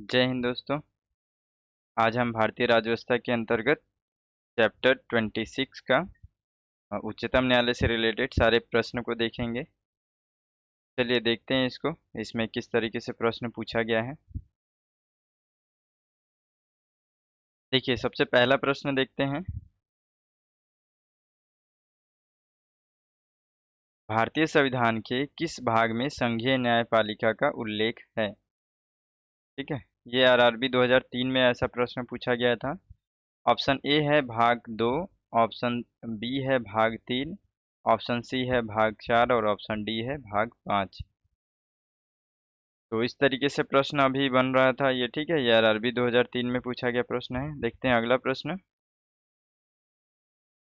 जय हिंद दोस्तों। आज हम भारतीय राज्य व्यवस्था के अंतर्गत चैप्टर 26 का उच्चतम न्यायालय से रिलेटेड सारे प्रश्न को देखेंगे। चलिए देखते हैं इसको, इसमें किस तरीके से प्रश्न पूछा गया है। देखिए, सबसे पहला प्रश्न देखते हैं। भारतीय संविधान के किस भाग में संघीय न्यायपालिका का उल्लेख है? ठीक है, ये आरआरबी 2003 में ऐसा प्रश्न पूछा गया था। ऑप्शन ए है भाग 2, ऑप्शन बी है भाग 3, ऑप्शन सी है भाग 4 और ऑप्शन डी है भाग 5। तो इस तरीके से प्रश्न अभी बन रहा था ये। ठीक है, ये आरआरबी 2003 में पूछा गया प्रश्न है। देखते हैं अगला प्रश्न।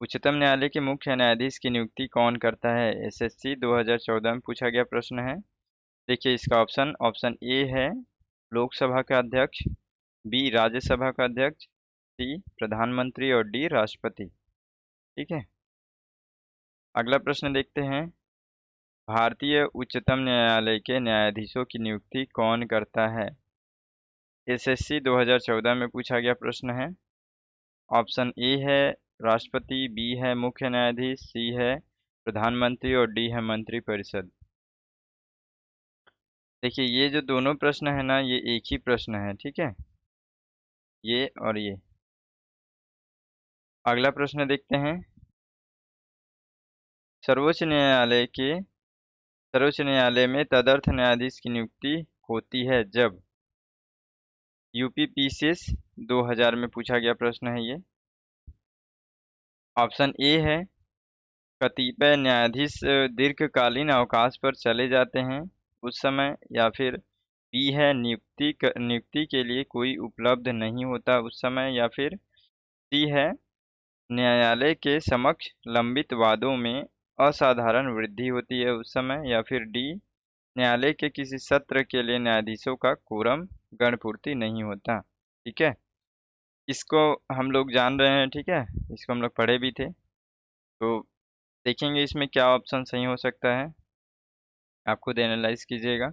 उच्चतम न्यायालय के मुख्य न्यायाधीश की नियुक्ति कौन करता है? एसएससी 2014 में पूछा गया प्रश्न है। देखिए इसका ऑप्शन ए है लोकसभा का अध्यक्ष, बी राज्यसभा का अध्यक्ष, सी प्रधानमंत्री और डी राष्ट्रपति। ठीक है, अगला प्रश्न देखते हैं। भारतीय उच्चतम न्यायालय के न्यायाधीशों की नियुक्ति कौन करता है? एसएससी 2014 में पूछा गया प्रश्न है। ऑप्शन ए है राष्ट्रपति, बी है मुख्य न्यायाधीश, सी है प्रधानमंत्री और डी है मंत्रिपरिषद। देखिए ये जो दोनों प्रश्न है ना, ये एक ही प्रश्न है। ठीक है, ये और ये। अगला प्रश्न देखते हैं। सर्वोच्च न्यायालय में तदर्थ न्यायाधीश की नियुक्ति होती है जब यूपी पीसीएस 2000 में पूछा गया प्रश्न है ये। ऑप्शन ए है कतिपय न्यायाधीश दीर्घकालीन अवकाश पर चले जाते हैं उस समय, या फिर बी है नियुक्ति के लिए कोई उपलब्ध नहीं होता उस समय, या फिर सी है न्यायालय के समक्ष लंबित वादों में असाधारण वृद्धि होती है उस समय, या फिर डी न्यायालय के किसी सत्र के लिए न्यायाधीशों का कोरम गणपूर्ति नहीं होता। ठीक है, इसको हम लोग जान रहे हैं। ठीक है, इसको हम लोग पढ़े भी थे। तो देखेंगे इसमें क्या ऑप्शन सही हो सकता है, आप खुद एनालाइज कीजिएगा।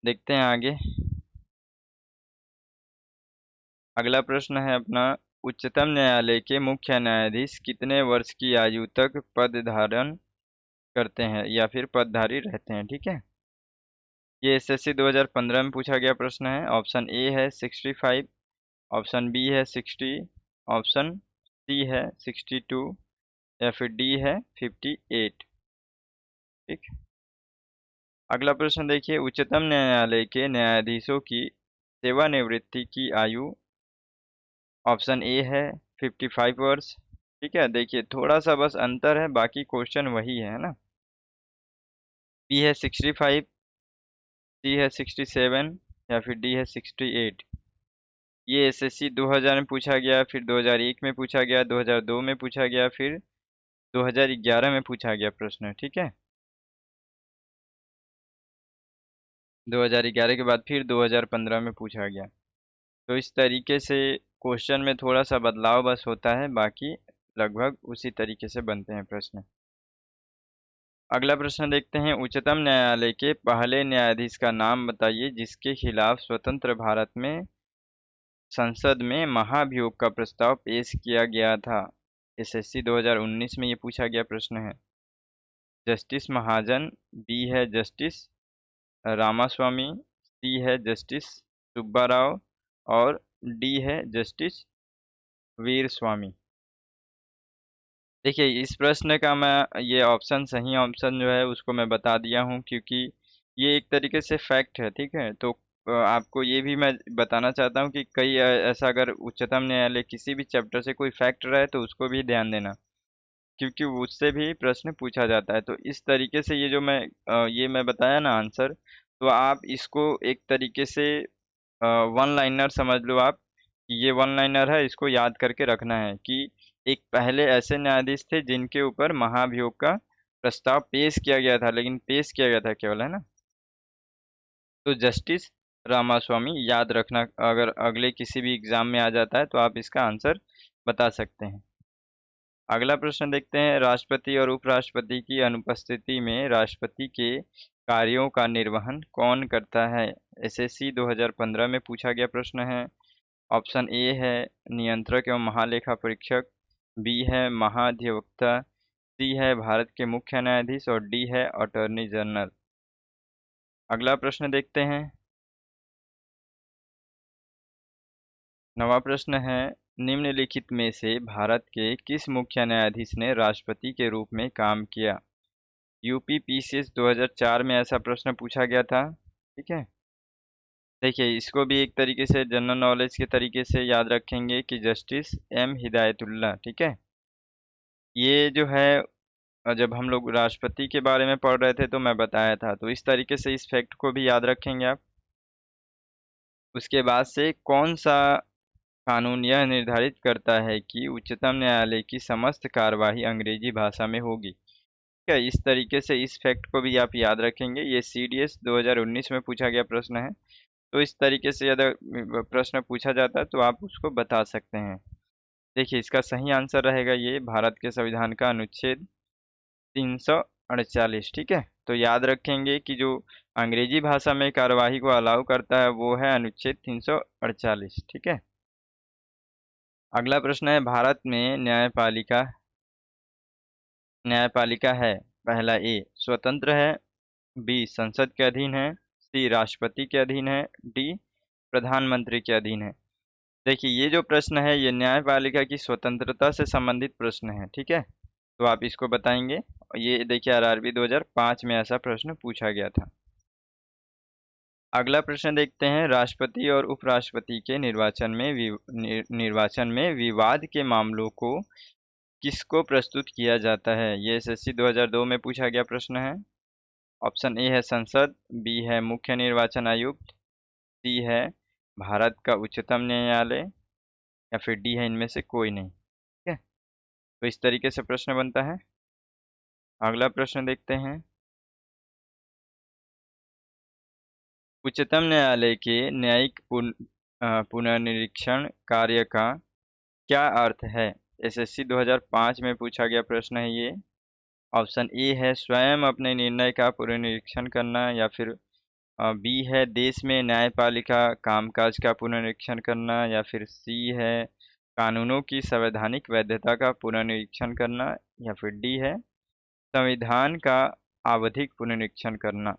देखते हैं आगे। अगला प्रश्न है अपना, उच्चतम न्यायालय के मुख्य न्यायाधीश कितने वर्ष की आयु तक पद धारण करते हैं या फिर पदधारी रहते हैं? ठीक है, ये एसएससी 2015 में पूछा गया प्रश्न है। ऑप्शन ए है 65, ऑप्शन बी है 60, ऑप्शन सी है 62 या फिर डी है 58। ठीक, अगला प्रश्न देखिए। उच्चतम न्यायालय के न्यायाधीशों की सेवानिवृत्ति की आयु, ऑप्शन ए है 55 वर्ष। ठीक है, देखिए थोड़ा सा बस अंतर है, बाकी क्वेश्चन वही है ना। बी है 65, सी है 67 या फिर डी है 68। ये एसएससी 2000 में पूछा गया, फिर 2001 में पूछा गया, 2002 में पूछा गया, फिर 2011 में पूछा गया प्रश्न। ठीक है, 2011 के बाद फिर 2015 में पूछा गया। तो इस तरीके से क्वेश्चन में थोड़ा सा बदलाव बस होता है, बाकी लगभग उसी तरीके से बनते हैं प्रश्न। अगला प्रश्न देखते हैं। उच्चतम न्यायालय के पहले न्यायाधीश का नाम बताइए जिसके खिलाफ स्वतंत्र भारत में संसद में महाभियोग का प्रस्ताव पेश किया गया था। एसएससी 2019 में ये पूछा गया प्रश्न है। जस्टिस महाजन, बी है जस्टिस रामास्वामी, सी है जस्टिस सुब्बा राव और डी है जस्टिस वीर स्वामी। देखिए इस प्रश्न का मैं ये ऑप्शन, सही ऑप्शन जो है उसको मैं बता दिया हूँ, क्योंकि ये एक तरीके से फैक्ट है। ठीक है, तो आपको ये भी मैं बताना चाहता हूँ कि कई ऐसा अगर उच्चतम न्यायालय किसी भी चैप्टर से कोई फैक्ट रहे तो उसको भी ध्यान देना, क्योंकि उससे भी प्रश्न पूछा जाता है। तो इस तरीके से ये जो ये मैं बताया ना आंसर, तो आप इसको एक तरीके से वन लाइनर समझ लो आप कि ये वन लाइनर है, इसको याद करके रखना है कि एक पहले ऐसे न्यायाधीश थे जिनके ऊपर महाभियोग का प्रस्ताव पेश किया गया था, लेकिन पेश किया गया था केवल, है ना। तो जस्टिस रामास्वामी याद रखना, अगर अगले किसी भी एग्जाम में आ जाता है तो आप इसका आंसर बता सकते हैं। अगला प्रश्न देखते हैं। राष्ट्रपति और उपराष्ट्रपति की अनुपस्थिति में राष्ट्रपति के कार्यों का निर्वहन कौन करता है? एसएससी 2015 में पूछा गया प्रश्न है। ऑप्शन ए है नियंत्रक एवं महालेखा परीक्षक, बी है महाधिवक्ता, सी है भारत के मुख्य न्यायाधीश और डी है अटॉर्नी जनरल। अगला प्रश्न देखते हैं। नवा प्रश्न है, निम्नलिखित में से भारत के किस मुख्य न्यायाधीश ने राष्ट्रपति के रूप में काम किया? यूपी पीसीएस 2004 में ऐसा प्रश्न पूछा गया था। ठीक है, देखिए इसको भी एक तरीके से जनरल नॉलेज के तरीके से याद रखेंगे कि जस्टिस एम हिदायतुल्लाह। ठीक है, ये जो है जब हम लोग राष्ट्रपति के बारे में पढ़ रहे थे तो मैं बताया था, तो इस तरीके से इस फैक्ट को भी याद रखेंगे आप। उसके बाद से कौन सा कानून यह निर्धारित करता है कि उच्चतम न्यायालय की समस्त कार्यवाही अंग्रेजी भाषा में होगी? ठीक है, इस तरीके से इस फैक्ट को भी आप याद रखेंगे। ये सीडीएस 2019 में पूछा गया प्रश्न है, तो इस तरीके से यदि प्रश्न पूछा जाता है तो आप उसको बता सकते हैं। देखिए इसका सही आंसर रहेगा ये भारत के संविधान का अनुच्छेद 348। ठीक है, तो याद रखेंगे कि जो अंग्रेजी भाषा में कार्यवाही को अलाउ करता है वो है अनुच्छेद 348। ठीक है, अगला प्रश्न है, भारत में न्यायपालिका न्यायपालिका है, पहला ए स्वतंत्र है, बी संसद के अधीन है, सी राष्ट्रपति के अधीन है, डी प्रधानमंत्री के अधीन है। देखिए ये जो प्रश्न है ये न्यायपालिका की स्वतंत्रता से संबंधित प्रश्न है। ठीक है, तो आप इसको बताएंगे। ये देखिए आरआरबी 2005 में ऐसा प्रश्न पूछा गया था। अगला प्रश्न देखते हैं, राष्ट्रपति और उपराष्ट्रपति के निर्वाचन में विवाद के मामलों को किसको प्रस्तुत किया जाता है? ये एसएससी 2002 में पूछा गया प्रश्न है। ऑप्शन ए है संसद, बी है मुख्य निर्वाचन आयुक्त, सी है भारत का उच्चतम न्यायालय या फिर डी है इनमें से कोई नहीं। ठीक है, तो इस तरीके से प्रश्न बनता है। अगला प्रश्न देखते हैं, उच्चतम न्यायालय के न्यायिक पुनर्निरीक्षण कार्य का क्या अर्थ है? एसएससी 2005 में पूछा गया प्रश्न है ये। ऑप्शन ए है स्वयं अपने निर्णय का पुनर्निरीक्षण करना, या फिर बी है देश में न्यायपालिका कामकाज का पुनर्निरीक्षण करना, या फिर सी है कानूनों की संवैधानिक वैधता का पुनर्निरीक्षण करना, या फिर डी है संविधान का आवधिक पुनरीक्षण करना।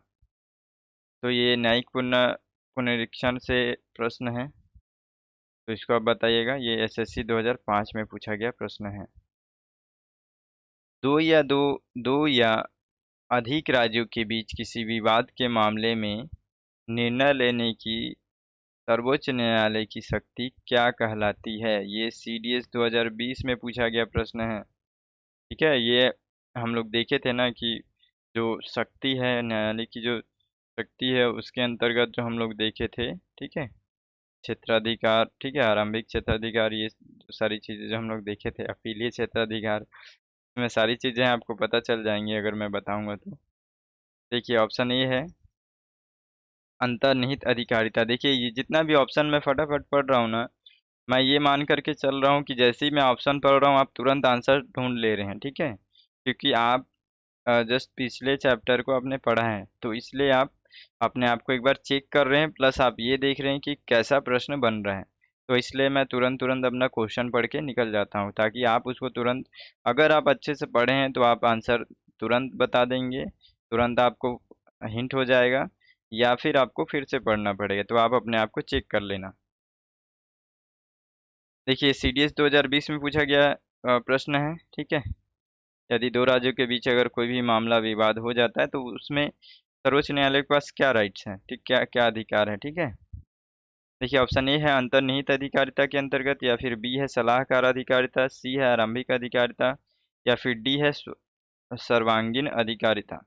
तो ये न्यायिक पुनरीक्षण से प्रश्न है, तो इसको आप बताइएगा। ये एसएससी 2005 में पूछा गया प्रश्न है। दो या अधिक राज्यों के बीच किसी विवाद के मामले में निर्णय लेने की सर्वोच्च न्यायालय की शक्ति क्या कहलाती है? ये सीडीएस 2020 में पूछा गया प्रश्न है। ठीक है, ये हम लोग देखे थे ना कि जो शक्ति है न्यायालय की, जो शक्ति है उसके अंतर्गत जो हम लोग देखे थे। ठीक है, क्षेत्राधिकार, ठीक है, आरंभिक क्षेत्राधिकार, ये सारी चीज़ें जो हम लोग देखे थे, अपीलीय क्षेत्राधिकार, इसमें सारी चीज़ें आपको पता चल जाएंगी अगर मैं बताऊंगा तो। देखिए ऑप्शन ए है अंतर्निहित अधिकारिता। देखिए ये जितना भी ऑप्शन मैं फटाफट पढ़ रहा हूँ ना, मैं ये मान करके चल रहा हूँ कि जैसे ही मैं ऑप्शन पढ़ रहा हूँ आप तुरंत आंसर ढूंढ ले रहे हैं। ठीक है, क्योंकि आप जस्ट पिछले चैप्टर को आपने पढ़ा है, तो इसलिए आप अपने आप को एक बार चेक कर रहे हैं, प्लस आप ये देख रहे हैं कि कैसा प्रश्न बन रहा है। तो इसलिए मैं तुरंत तुरंत अपना क्वेश्चन पढ़ के निकल जाता हूँ, ताकि आप उसको तुरंत, अगर आप अच्छे से पढ़े हैं तो आप आंसर तुरंत बता देंगे, तुरंत आपको हिंट हो जाएगा, या फिर आपको फिर से पढ़ना पड़ेगा, तो आप अपने आप को चेक कर लेना। देखिए सीडीएस 2020 में पूछा गया प्रश्न है। ठीक है, यदि दो राज्यों के बीच अगर कोई भी मामला विवाद हो जाता है तो उसमें सर्वोच्च न्यायालय के पास क्या राइट्स हैं, ठीक, क्या क्या अधिकार है? ठीक है, देखिए ऑप्शन ए है अंतर्निहित अधिकारिता के अंतर्गत, या फिर बी है सलाहकार अधिकारिता, सी है आरंभिक अधिकारिता, या फिर डी है सर्वांगीण अधिकारिता।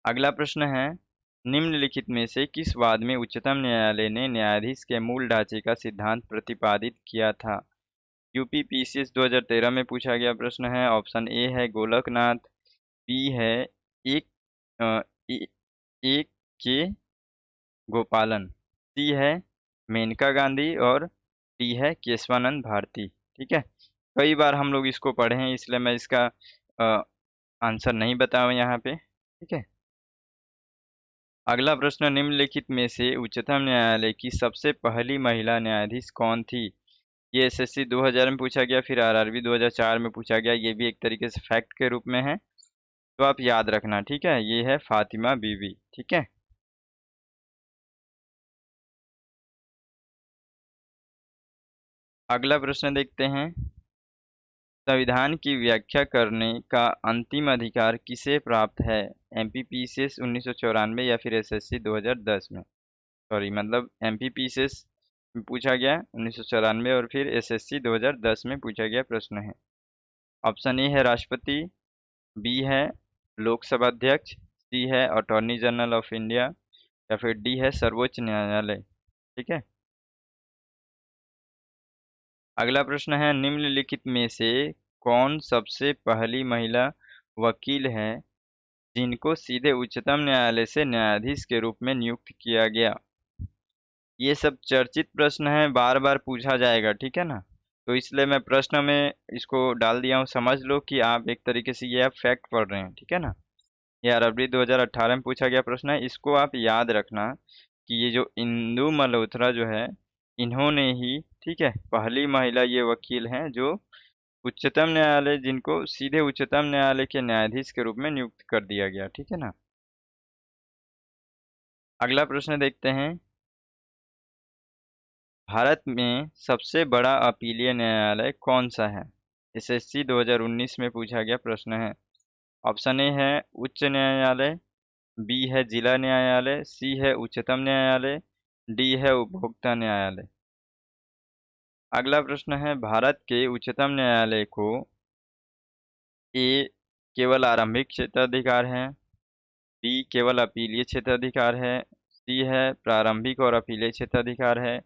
अगला प्रश्न है, निम्नलिखित में से किस वाद में उच्चतम न्यायालय ने न्यायाधीश के मूल ढांचे का सिद्धांत प्रतिपादित किया था? यूपी पीसीएस 2013 में पूछा गया प्रश्न है। ऑप्शन ए है गोलकनाथ, बी है एक अ, ए, एक के गोपालन, सी है मेनका गांधी और डी है केशवानंद भारती। ठीक है, कई बार हम लोग इसको पढ़े हैं इसलिए मैं इसका आंसर नहीं बताऊँ यहाँ पे। ठीक है, अगला प्रश्न, निम्नलिखित में से उच्चतम न्यायालय की सबसे पहली महिला न्यायाधीश कौन थी? ये एसएससी 2000 में पूछा गया, फिर आरआरबी 2004 में पूछा गया। ये भी एक तरीके से फैक्ट के रूप में है, तो आप याद रखना, ठीक है। ये है फातिमा बीवी, ठीक है। अगला प्रश्न देखते हैं, संविधान की व्याख्या करने का अंतिम अधिकार किसे प्राप्त है? एमपीपीसीएस 1994 या फिर एसएससी 2010 में? सॉरी, मतलब एमपीपीसीएस में पूछा गया 1994 और फिर एसएससी 2010 में पूछा गया प्रश्न है। ऑप्शन ए है राष्ट्रपति, बी है लोकसभा अध्यक्ष, सी है अटॉर्नी जनरल ऑफ इंडिया या फिर डी है सर्वोच्च न्यायालय, ठीक है। अगला प्रश्न है, निम्नलिखित में से कौन सबसे पहली महिला वकील है जिनको सीधे उच्चतम न्यायालय से न्यायाधीश के रूप में नियुक्त किया गया? ये सब चर्चित प्रश्न है, बार बार पूछा जाएगा, ठीक है ना। तो इसलिए मैं प्रश्न में इसको डाल दिया हूँ, समझ लो कि आप एक तरीके से ये आप फैक्ट पढ़ रहे हैं, ठीक है ना। ये आरआरबी 2018 में पूछा गया प्रश्न है, इसको आप याद रखना कि ये जो इंदु मल्होत्रा जो है, इन्होंने ही, ठीक है, पहली महिला ये वकील हैं जो उच्चतम न्यायालय, जिनको सीधे उच्चतम न्यायालय के न्यायाधीश के रूप में नियुक्त कर दिया गया, ठीक है ना। अगला प्रश्न देखते हैं, भारत में सबसे बड़ा अपीलीय न्यायालय कौन सा है? एसएससी 2019 में पूछा गया प्रश्न है। ऑप्शन ए है उच्च न्यायालय, बी है जिला न्यायालय, सी है उच्चतम न्यायालय, डी है उपभोक्ता न्यायालय। अगला प्रश्न है, भारत के उच्चतम न्यायालय को ए केवल आरंभिक क्षेत्राधिकार है, बी केवल अपीलीय क्षेत्राधिकार है, सी है प्रारंभिक और अपीलीय क्षेत्राधिकार है,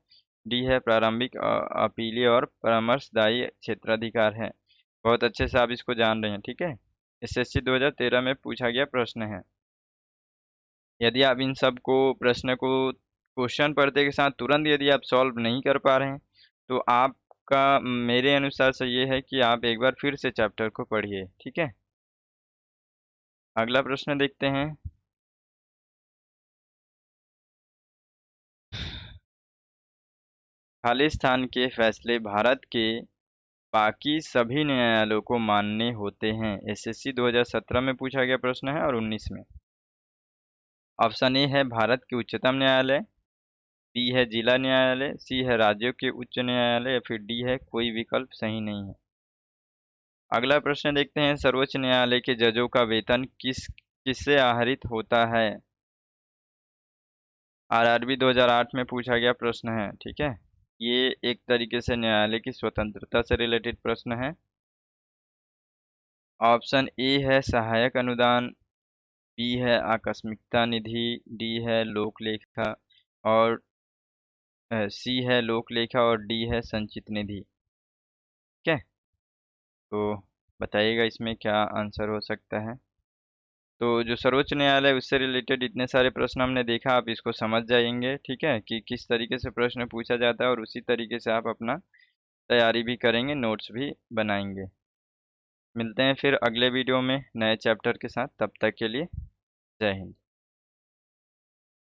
डी है प्रारंभिक अपीलीय और परामर्शदायी क्षेत्राधिकार है। बहुत अच्छे से आप इसको जान रहे हैं, ठीक है। एसएससी 2013 में पूछा गया प्रश्न है। यदि आप इन सब को प्रश्न को क्वेश्चन पढ़ते के साथ तुरंत यदि आप सॉल्व नहीं कर पा रहे हैं, तो आपका मेरे अनुसार से ये है कि आप एक बार फिर से चैप्टर को पढ़िए, ठीक है। अगला प्रश्न देखते हैं, खालिस्तान के फैसले भारत के बाकी सभी न्यायालयों को मान्य होते हैं। एसएससी 2017 में पूछा गया प्रश्न है और 19 में। ऑप्शन ए है भारत के उच्चतम न्यायालय, बी है जिला न्यायालय, सी है राज्यों के उच्च न्यायालय या फिर डी है कोई विकल्प सही नहीं है। अगला प्रश्न देखते हैं, सर्वोच्च न्यायालय के जजों का वेतन किससे आहरित होता है? आरआरबी 2008 में पूछा गया प्रश्न है, ठीक है। ये एक तरीके से न्यायालय की स्वतंत्रता से रिलेटेड प्रश्न है। ऑप्शन ए है सहायक अनुदान, बी है आकस्मिकता निधि, डी है लोक लेखा और सी है लोक लेखा और डी है संचित निधि, ठीक है। तो बताइएगा इसमें क्या आंसर हो सकता है। तो जो सर्वोच्च न्यायालय उससे रिलेटेड इतने सारे प्रश्न हमने देखा, आप इसको समझ जाएंगे, ठीक है, कि किस तरीके से प्रश्न पूछा जाता है और उसी तरीके से आप अपना तैयारी भी करेंगे, नोट्स भी बनाएंगे। मिलते हैं फिर अगले वीडियो में नए चैप्टर के साथ, तब तक के लिए जय हिंद।